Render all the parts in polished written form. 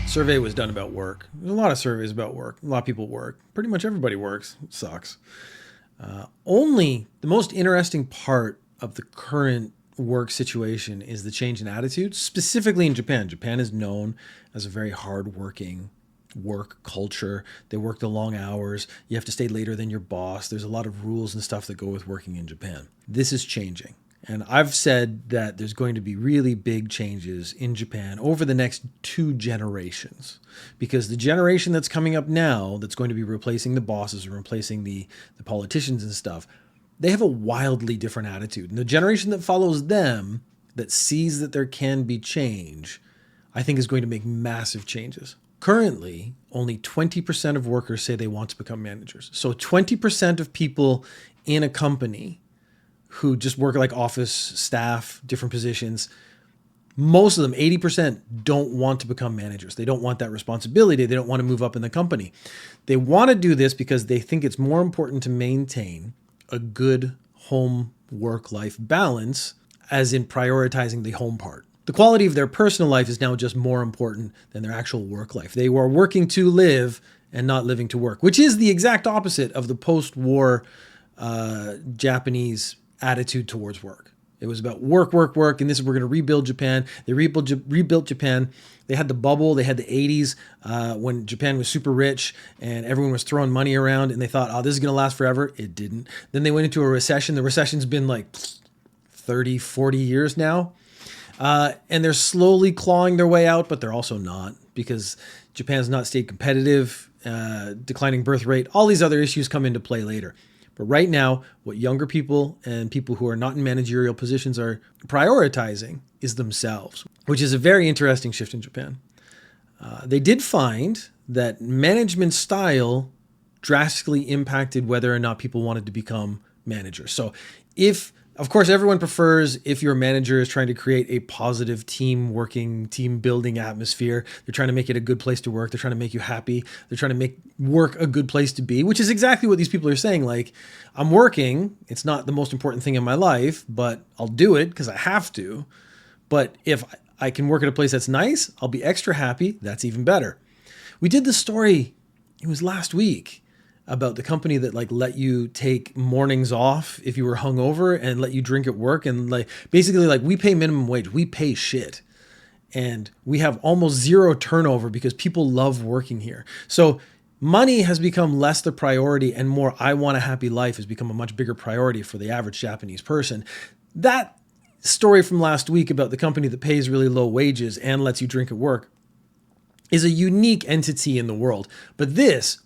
Survey was done about work. There's a lot of surveys about work. A lot of people work. Pretty much everybody works. It sucks. Only the most interesting part of the current work situation is the change in attitude, specifically in Japan. Japan is known as a very hardworking work culture. They work the long hours. You have to stay later than your boss. There's a lot of rules and stuff that go with working in Japan. This is changing. And I've said that there's going to be really big changes in Japan over the next 2 generations, because the generation that's coming up now, that's going to be replacing the bosses and replacing the politicians and stuff, they have a wildly different attitude. And the generation that follows them, that sees that there can be change, I think is going to make massive changes. Currently, only 20% of workers say they want to become managers. So 20% of people in a company who just work like office staff, different positions, most of them, 80%, don't want to become managers. They don't want that responsibility. They don't want to move up in the company. They want to do this because they think it's more important to maintain a good home work-life balance, as in prioritizing the home part. The quality of their personal life is now just more important than their actual work life. They are working to live and not living to work, which is the exact opposite of the post-war Japanese attitude towards work. It was about work, work, work, and this is, we're going to rebuild Japan. They rebuilt Japan. They had the bubble. They had the 80s when Japan was super rich and everyone was throwing money around, and they thought, oh, this is going to last forever. It didn't. Then they went into a recession. The recession's been like 30, 40 years now. And they're slowly clawing their way out, but they're also not, because Japan's not stayed competitive, declining birth rate. All these other issues come into play later. But right now, what younger people and people who are not in managerial positions are prioritizing is themselves, which is a very interesting shift in Japan. They did find that management style drastically impacted whether or not people wanted to become managers. So of course, everyone prefers if your manager is trying to create a positive team building atmosphere. They're trying to make it a good place to work. They're trying to make you happy. They're trying to make work a good place to be, which is exactly what these people are saying. Like, I'm working. It's not the most important thing in my life, but I'll do it because I have to. But if I can work at a place that's nice, I'll be extra happy. That's even better. We did the story, it was last week, about the company that let you take mornings off if you were hungover and let you drink at work. And basically we pay minimum wage, we pay shit. And we have almost zero turnover because people love working here. So money has become less the priority and more, I want a happy life, has become a much bigger priority for the average Japanese person. That story from last week about the company that pays really low wages and lets you drink at work is a unique entity in the world. But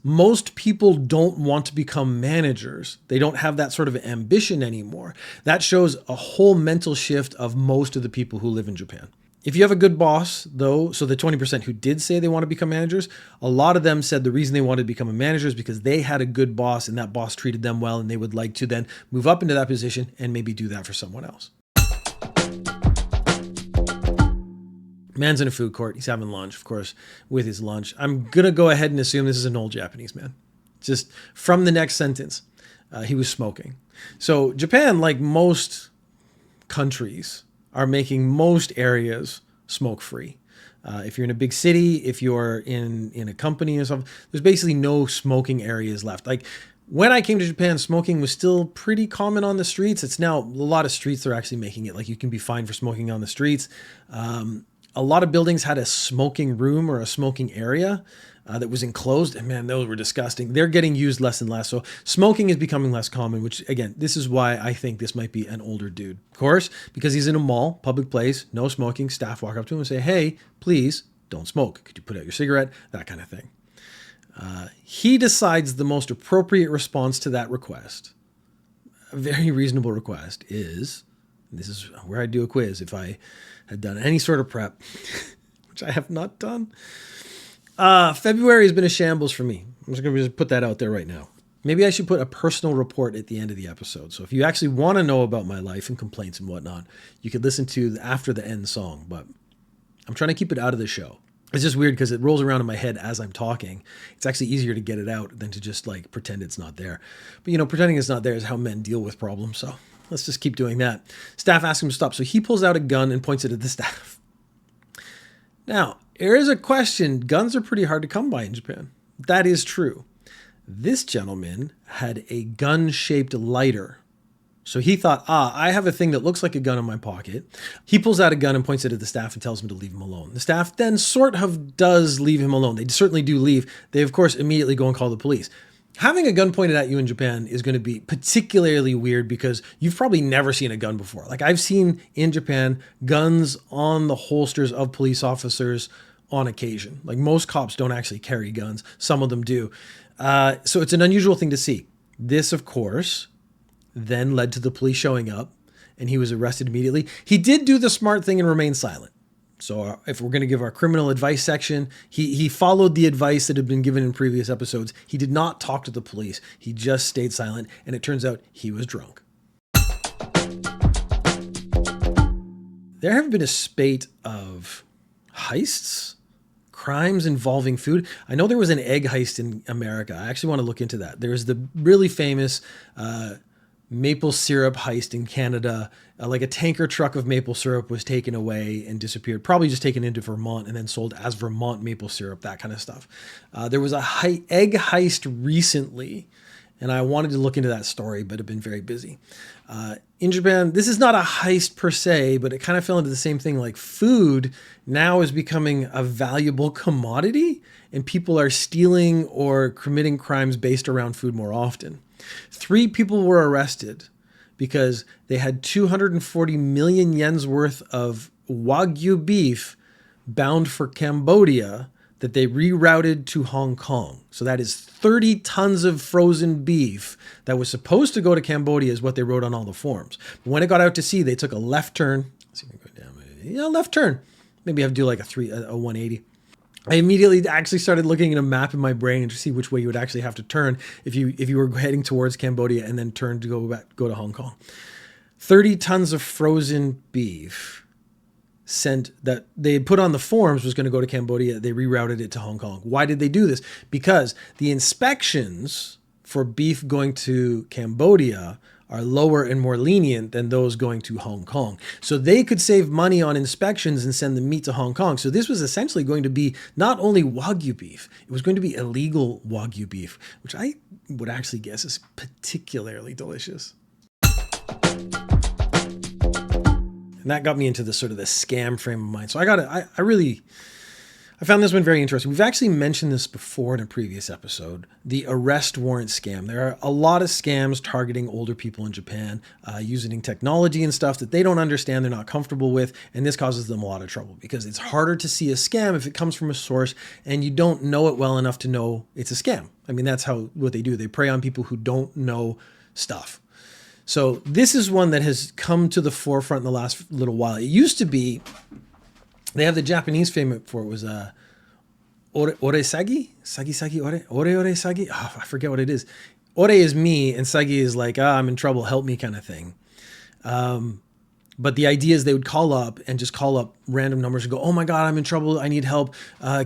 most people don't want to become managers. They don't have that sort of ambition anymore. That shows a whole mental shift of most of the people who live in Japan. If you have a good boss, though, so the 20% who did say they want to become managers, a lot of them said the reason they wanted to become a manager is because they had a good boss and that boss treated them well, and they would like to then move up into that position and maybe do that for someone else. Man's in a food court. He's having lunch, of course, with his lunch. I'm going to go ahead and assume this is an old Japanese man. Just from the next sentence, he was smoking. So Japan, like most countries, are making most areas smoke-free. If you're in a big city, if you're in a company or something, there's basically no smoking areas left. When I came to Japan, smoking was still pretty common on the streets. It's now, a lot of streets are actually making it you can be fined for smoking on the streets. A lot of buildings had a smoking room or a smoking area that was enclosed. And man, those were disgusting. They're getting used less and less. So smoking is becoming less common, which again, this is why I think this might be an older dude. Of course, because he's in a mall, public place, no smoking. Staff walk up to him and say, hey, please don't smoke. Could you put out your cigarette? That kind of thing. He decides the most appropriate response to that request, a very reasonable request, is, and this is where I do a quiz if I had done any sort of prep, which I have not done. February has been a shambles for me. I'm just going to put that out there right now. Maybe I should put a personal report at the end of the episode. So if you actually want to know about my life and complaints and whatnot, you could listen to after the end song, but I'm trying to keep it out of the show. It's just weird because it rolls around in my head as I'm talking. It's actually easier to get it out than to just like pretend it's not there. But pretending it's not there is how men deal with problems. So let's just keep doing that. Staff asks him to stop. So he pulls out a gun and points it at the staff. Now, there is a question. Guns are pretty hard to come by in Japan. That is true. This gentleman had a gun-shaped lighter. So he thought, I have a thing that looks like a gun in my pocket. He pulls out a gun and points it at the staff and tells him to leave him alone. The staff then sort of does leave him alone. They certainly do leave. They, of course, immediately go and call the police. Having a gun pointed at you in Japan is going to be particularly weird because you've probably never seen a gun before. Like I've seen in Japan guns on the holsters of police officers on occasion. Like most cops don't actually carry guns. Some of them do. So it's an unusual thing to see. This, of course, then led to the police showing up and he was arrested immediately. He did do the smart thing and remain silent. So if we're going to give our criminal advice section, he followed the advice that had been given in previous episodes. He did not talk to the police. He just stayed silent. And it turns out he was drunk. There have been a spate of heists, crimes involving food. I know there was an egg heist in America. I actually want to look into that. There's the really famous maple syrup heist in Canada. Like a tanker truck of maple syrup was taken away and disappeared, probably just taken into Vermont and then sold as Vermont maple syrup, that kind of stuff. There was a egg heist recently, and I wanted to look into that story, but have been very busy. In Japan, this is not a heist per se, but it kind of fell into the same thing. Like food now is becoming a valuable commodity, and people are stealing or committing crimes based around food more often. 3 people were arrested because they had 240 million yen's worth of Wagyu beef bound for Cambodia that they rerouted to Hong Kong. So that is 30 tons of frozen beef that was supposed to go to Cambodia is what they wrote on all the forms. But when it got out to sea, they took a left turn. Let's see if I go down. Yeah, left turn. Maybe I have to do like a 180. I immediately actually started looking at a map in my brain to see which way you would actually have to turn if you were heading towards Cambodia and then turn to go to Hong Kong. 30 tons of frozen beef sent that they put on the forms was going to go to Cambodia. They rerouted it to Hong Kong. Why did they do this? Because the inspections for beef going to Cambodia are lower and more lenient than those going to Hong Kong. So they could save money on inspections and send the meat to Hong Kong. So this was essentially going to be not only Wagyu beef, it was going to be illegal Wagyu beef, which I would actually guess is particularly delicious. And that got me into the sort of the scam frame of mind. So I found this one very interesting. We've actually mentioned this before in a previous episode, the arrest warrant scam. There are a lot of scams targeting older people in Japan, using technology and stuff that they don't understand, they're not comfortable with, and this causes them a lot of trouble because it's harder to see a scam if it comes from a source and you don't know it well enough to know it's a scam. I mean, that's what they do. They prey on people who don't know stuff. So this is one that has come to the forefront in the last little while. It used to be, they have the Japanese famous for it was ore sagi? Sagi ore? Ore sagi? Oh, I forget what it is. Ore is me and sagi is like, I'm in trouble, help me kind of thing. But the idea is they would call up random numbers and go, oh my God, I'm in trouble, I need help.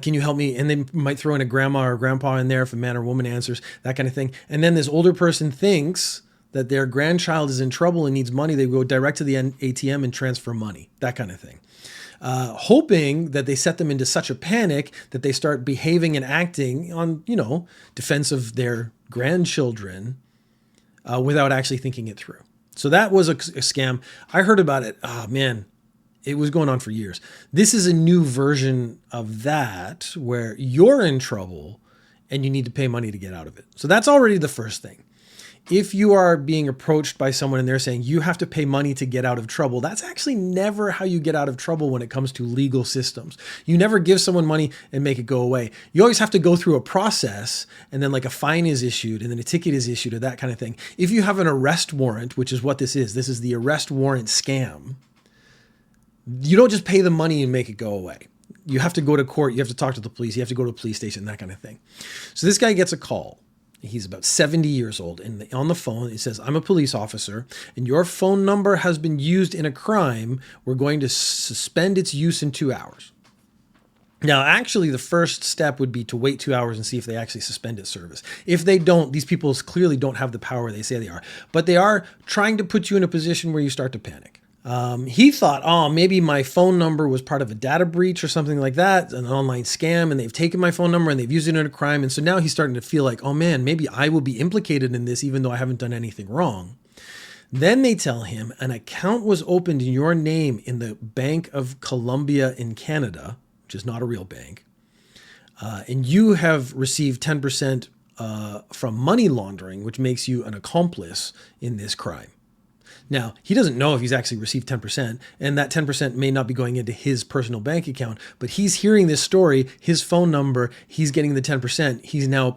Can you help me? And they might throw in a grandma or grandpa in there if a man or woman answers, that kind of thing. And then this older person thinks that their grandchild is in trouble and needs money. They go direct to the ATM and transfer money, that kind of thing. Hoping that they set them into such a panic that they start behaving and acting on, defense of their grandchildren without actually thinking it through. So that was a scam. I heard about it. Oh man, it was going on for years. This is a new version of that where you're in trouble and you need to pay money to get out of it. So that's already the first thing. If you are being approached by someone and they're saying you have to pay money to get out of trouble, that's actually never how you get out of trouble when it comes to legal systems. You never give someone money and make it go away. You always have to go through a process and then like a fine is issued and then a ticket is issued or that kind of thing. If you have an arrest warrant, which is what this is the arrest warrant scam, you don't just pay the money and make it go away. You have to go to court, you have to talk to the police, you have to go to a police station, that kind of thing. So this guy gets a call. He's about 70 years old. And on the phone, it says, I'm a police officer and your phone number has been used in a crime. We're going to suspend its use in 2 hours. Now, actually, the first step would be to wait 2 hours and see if they actually suspend its service. If they don't, these people clearly don't have the power they say they are. But they are trying to put you in a position where you start to panic. He thought, oh, maybe my phone number was part of a data breach or something like that, an online scam, and they've taken my phone number and they've used it in a crime. And so now he's starting to feel like, oh man, maybe I will be implicated in this even though I haven't done anything wrong. Then they tell him an account was opened in your name in the Bank of Columbia in Canada, which is not a real bank, and you have received 10% from money laundering, which makes you an accomplice in this crime. Now, he doesn't know if he's actually received 10%, and that 10% may not be going into his personal bank account, but he's hearing this story, his phone number, he's getting the 10%. He's now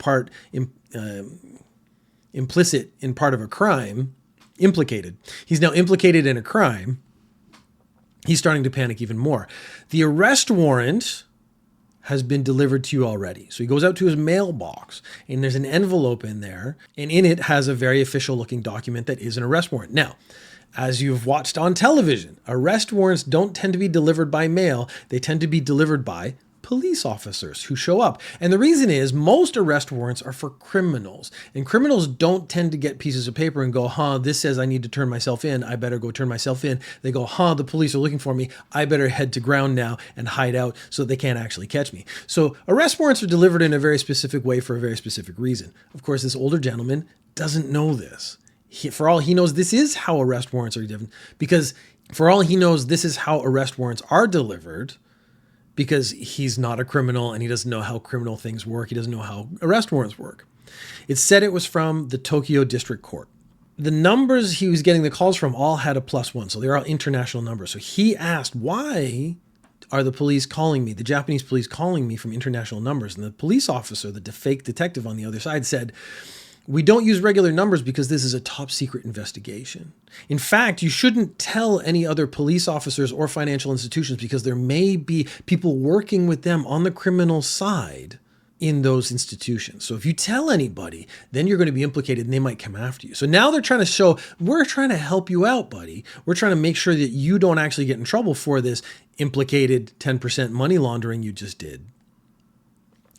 implicit in part of a crime, implicated. He's now implicated in a crime. He's starting to panic even more. The arrest warrant has been delivered to you already. So he goes out to his mailbox and there's an envelope in there, and in it has a very official looking document that is an arrest warrant. Now, as you've watched on television, arrest warrants don't tend to be delivered by mail. They tend to be delivered by police officers who show up. And the reason is most arrest warrants are for criminals, and criminals don't tend to get pieces of paper and go, this says I need to turn myself in. I better go turn myself in. They go, the police are looking for me. I better head to ground now and hide out so they can't actually catch me. So arrest warrants are delivered in a very specific way for a very specific reason. Of course, this older gentleman doesn't know this. For all he knows, this is how arrest warrants are different, because for all he knows, this is how arrest warrants are delivered, because he's not a criminal and he doesn't know how criminal things work. He doesn't know how arrest warrants work. It said it was from the Tokyo District Court. The numbers he was getting the calls from all had a +1, so they're all international numbers. So he asked, why are the police calling me, the Japanese police calling me from international numbers? And the police officer, the fake detective on the other side, said, we don't use regular numbers because this is a top secret investigation. In fact, you shouldn't tell any other police officers or financial institutions because there may be people working with them on the criminal side in those institutions. So if you tell anybody, then you're going to be implicated and they might come after you. So now they're trying to show, we're trying to help you out, buddy. We're trying to make sure that you don't actually get in trouble for this implicated 10% money laundering you just did.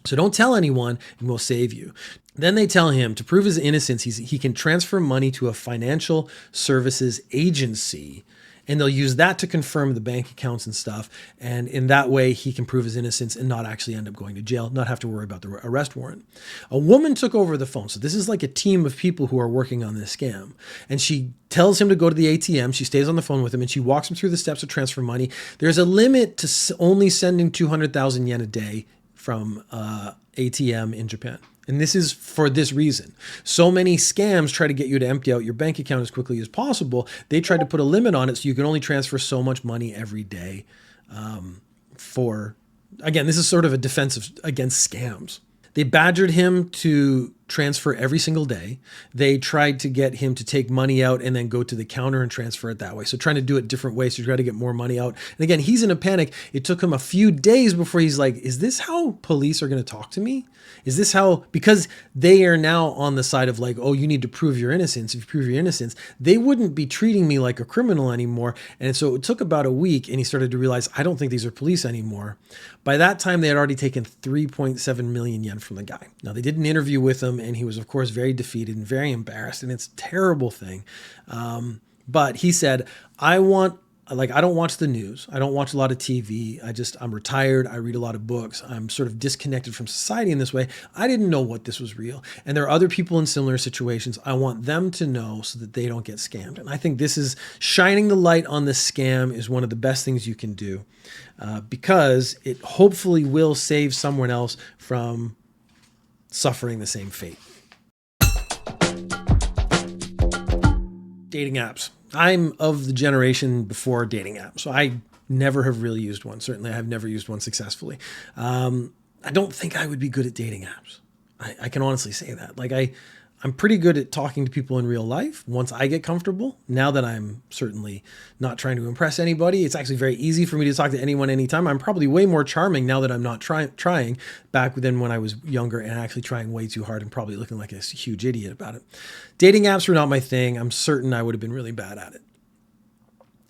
So don't tell anyone and we'll save you. Then they tell him to prove his innocence, he can transfer money to a financial services agency, and they'll use that to confirm the bank accounts and stuff. And in that way, he can prove his innocence and not actually end up going to jail, not have to worry about the arrest warrant. A woman took over the phone. So this is like a team of people who are working on this scam. And she tells him to go to the ATM. She stays on the phone with him and she walks him through the steps to transfer money. There's a limit to only sending 200,000 yen a day from ATM in Japan. And this is for this reason. So many scams try to get you to empty out your bank account as quickly as possible. They tried to put a limit on it so you can only transfer so much money every day. Again, this is sort of a defense against scams. They badgered him to transfer every single day. They tried to get him to take money out and then go to the counter and transfer it that way. So trying to do it different ways to try to get more money out. And again, he's in a panic. It took him a few days before he's like, is this how police are going to talk to me? Is this how, because they are now on the side of like, oh, you need to prove your innocence. If you prove your innocence, they wouldn't be treating me like a criminal anymore. And so it took about a week and he started to realize, I don't think these are police anymore. By that time, they had already taken 3.7 million yen from the guy. Now, they did an interview with him and he was, of course, very defeated and very embarrassed. And it's a terrible thing. But he said, I don't watch the news. I don't watch a lot of TV. I'm retired. I read a lot of books. I'm sort of disconnected from society in this way. I didn't know what this was real. And there are other people in similar situations. I want them to know so that they don't get scammed. And I think this is shining the light on the scam is one of the best things you can do because it hopefully will save someone else from suffering the same fate. Dating apps. I'm of the generation before dating apps, so I never have really used one. Certainly, I have never used one successfully. I don't think I would be good at dating apps. I can honestly say that. I'm pretty good at talking to people in real life once I get comfortable. Now that I'm certainly not trying to impress anybody, it's actually very easy for me to talk to anyone anytime. I'm probably way more charming now that I'm not trying back then when I was younger and actually trying way too hard and probably looking like a huge idiot about it. Dating apps were not my thing. I'm certain I would have been really bad at it.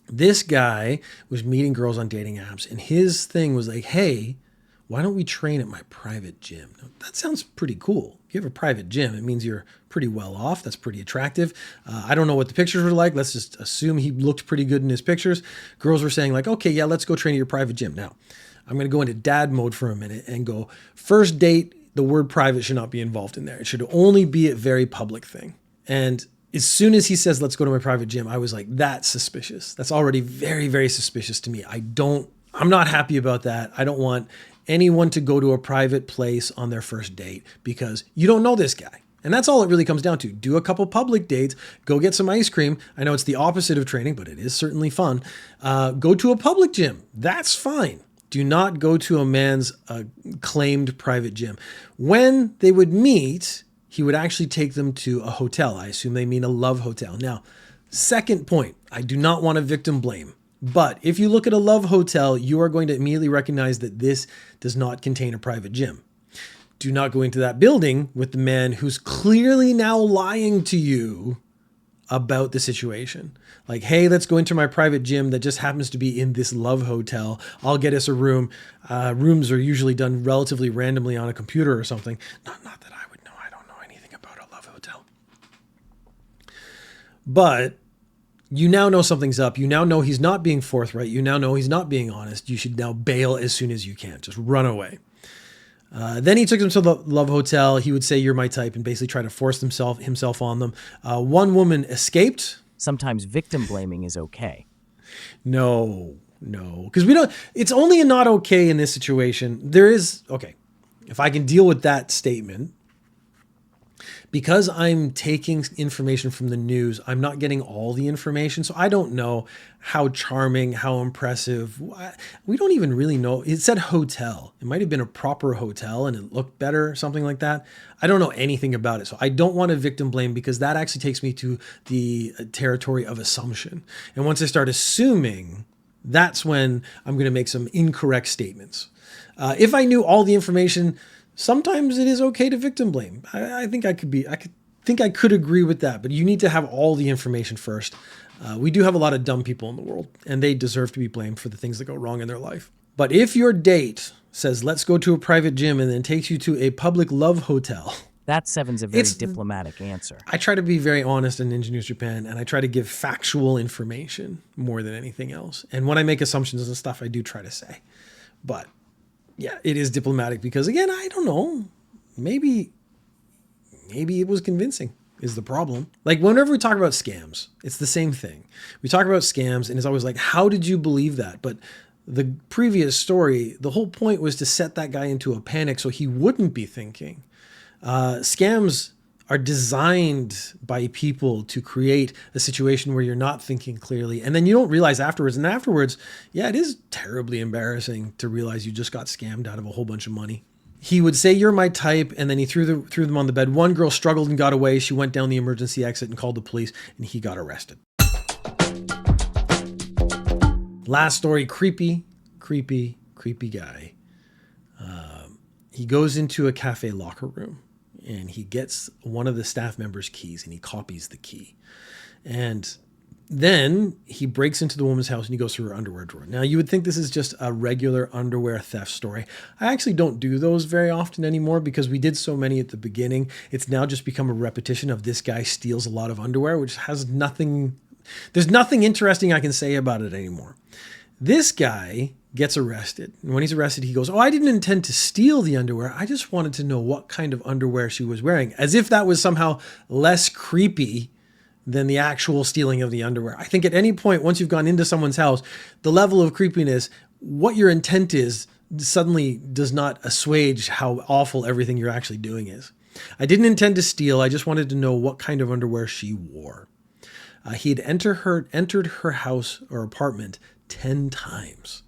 This guy was meeting girls on dating apps and his thing was like, hey, Why don't we train at my private gym? Now, that sounds pretty cool. If you have a private gym, it means you're pretty well off. That's pretty attractive. I don't know what the pictures were like. Let's just assume he looked pretty good in his pictures. Girls were saying like, okay, yeah, let's go train at your private gym. Now, I'm going to go into dad mode for a minute and go, first date, the word private should not be involved in there. It should only be a very public thing. And as soon as he says, let's go to my private gym, I was like, that's suspicious. That's already very, very suspicious to me. I'm not happy about that. I don't want anyone to go to a private place on their first date because you don't know this guy. And that's all it really comes down to. Do a couple public dates, go get some ice cream. I know it's the opposite of training, but it is certainly fun. Go to a public gym. That's fine. Do not go to a man's claimed private gym. When they would meet, he would actually take them to a hotel. I assume they mean a love hotel. Now, second point, I do not want to victim blame. But if you look at a love hotel, you are going to immediately recognize that this does not contain a private gym. Do not go into that building with the man who's clearly now lying to you about the situation. Like, hey, let's go into my private gym that just happens to be in this love hotel. I'll get us a room. Rooms are usually done relatively randomly on a computer or something. Not that I would know. I don't know anything about a love hotel. But you now know something's up. You now know he's not being forthright. You now know he's not being honest. You should now bail as soon as you can. Just run away. Then he took them to the love hotel. He would say, you're my type, and basically try to force himself on them. One woman escaped. Sometimes victim blaming is okay. No. Because it's only not okay in this situation. Okay, if I can deal with that statement, because I'm taking information from the news, I'm not getting all the information. So I don't know how charming, how impressive. We don't even really know. It said hotel. It might have been a proper hotel and it looked better, something like that. I don't know anything about it. So I don't want to victim blame because that actually takes me to the territory of assumption. And once I start assuming, that's when I'm going to make some incorrect statements. If I knew all the information, sometimes it is okay to victim blame. I think I could agree with that, but you need to have all the information first. We do have a lot of dumb people in the world, and they deserve to be blamed for the things that go wrong in their life. But if your date says, let's go to a private gym and then takes you to a public love hotel. That seven's a very diplomatic answer. I try to be very honest in Ninja News Japan, and I try to give factual information more than anything else. And when I make assumptions and stuff, I do try to say. But yeah, it is diplomatic because, again, I don't know. Maybe it was convincing is the problem. Like whenever we talk about scams, it's the same thing. We talk about scams and it's always like, how did you believe that? But the previous story, the whole point was to set that guy into a panic so he wouldn't be thinking. Scams are designed by people to create a situation where you're not thinking clearly. And then you don't realize afterwards. And afterwards, yeah, it is terribly embarrassing to realize you just got scammed out of a whole bunch of money. He would say, you're my type. And then he threw them on the bed. One girl struggled and got away. She went down the emergency exit and called the police and he got arrested. Last story, creepy guy. He goes into a cafe locker room. And he gets one of the staff members' keys and he copies the key. And then he breaks into the woman's house and he goes through her underwear drawer. Now, you would think this is just a regular underwear theft story. I actually don't do those very often anymore because we did so many at the beginning. It's now just become a repetition of this guy steals a lot of underwear, which has nothing. There's nothing interesting I can say about it anymore. This guy gets arrested. And when he's arrested, he goes, I didn't intend to steal the underwear. I just wanted to know what kind of underwear she was wearing, as if that was somehow less creepy than the actual stealing of the underwear. I think at any point, once you've gone into someone's house, the level of creepiness, what your intent is, suddenly does not assuage how awful everything you're actually doing is. I didn't intend to steal. I just wanted to know what kind of underwear she wore. He had entered her house or apartment 10 times.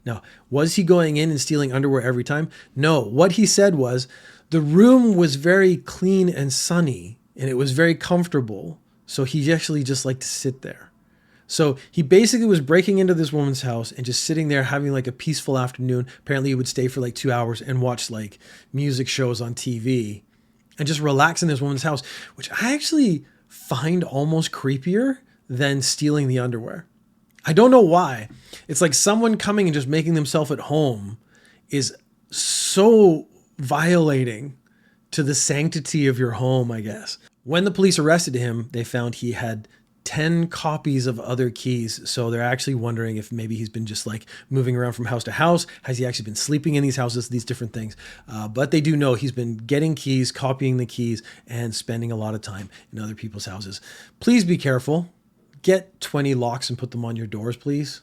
Now, was he going in and stealing underwear every time? No. What he said was the room was very clean and sunny and it was very comfortable. So he actually just liked to sit there. So he basically was breaking into this woman's house and just sitting there having like a peaceful afternoon. Apparently he would stay for like 2 hours and watch like music shows on TV and just relax in this woman's house, which I actually find almost creepier than stealing the underwear. I don't know why. It's like someone coming and just making themselves at home is so violating to the sanctity of your home, I guess. When the police arrested him, they found he had 10 copies of other keys. So they're actually wondering if maybe he's been just like moving around from house to house. Has he actually been sleeping in these houses, these different things? But they do know he's been getting keys, copying the keys, and spending a lot of time in other people's houses. Please be careful. Get 20 locks and put them on your doors, please.